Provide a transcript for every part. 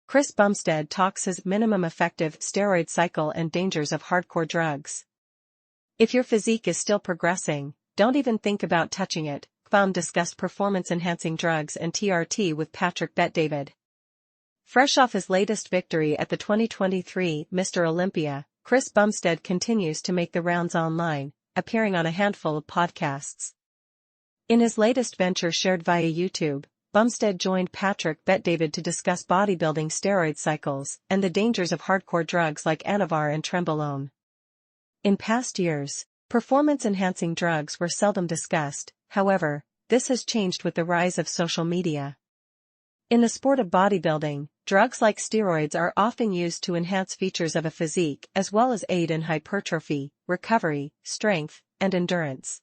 Chris Bumstead talks his minimum effective steroid cycle and dangers of hardcore drugs. If your physique is still progressing, don't even think about touching it. Bum discussed performance-enhancing drugs and TRT with Patrick Bet-David. Fresh off his latest victory at the 2023 Mr. Olympia, Chris Bumstead continues to make the rounds online, appearing on a handful of podcasts. In his latest venture shared via YouTube, Bumstead joined Patrick Bet-David to discuss bodybuilding steroid cycles and the dangers of hardcore drugs like Anavar and Trenbolone. In past years, performance-enhancing drugs were seldom discussed. However, this has changed with the rise of social media. In the sport of bodybuilding, drugs like steroids are often used to enhance features of a physique as well as aid in hypertrophy, recovery, strength, and endurance.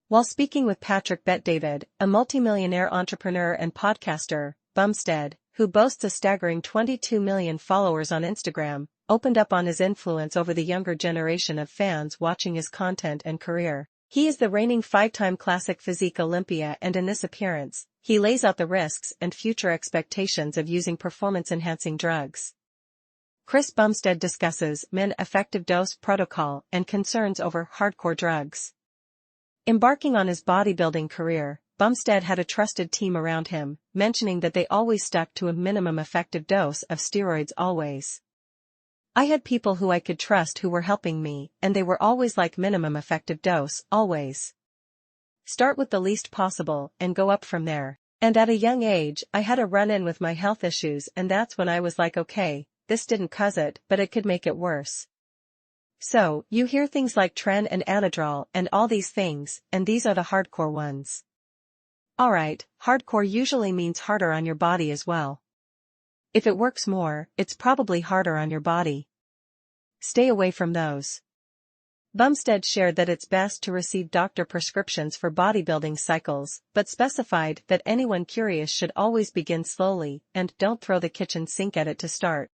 While speaking with Patrick Bet-David, a multimillionaire entrepreneur and podcaster, Bumstead, who boasts a staggering 22 million followers on Instagram, opened up on his influence over the younger generation of fans watching his content and career. He is the reigning 5-time classic physique Olympia, and in this appearance, he lays out the risks and future expectations of using performance-enhancing drugs. Chris Bumstead discusses min effective dose protocol and concerns over hardcore drugs. Embarking on his bodybuilding career, Bumstead had a trusted team around him, mentioning that they always stuck to a minimum effective dose of steroids always. I had people who I could trust who were helping me, and they were always like minimum effective dose, always. Start with the least possible and go up from there. And at a young age, I had a run-in with my health issues, and that's when I was like, okay, this didn't cause it, but it could make it worse. So, you hear things like Tren and Anadrol and all these things, and these are the hardcore ones. Alright, hardcore usually means harder on your body as well. If it works more, it's probably harder on your body. Stay away from those. Bumstead shared that it's best to receive doctor prescriptions for bodybuilding cycles, but specified that anyone curious should always begin slowly and don't throw the kitchen sink at it to start.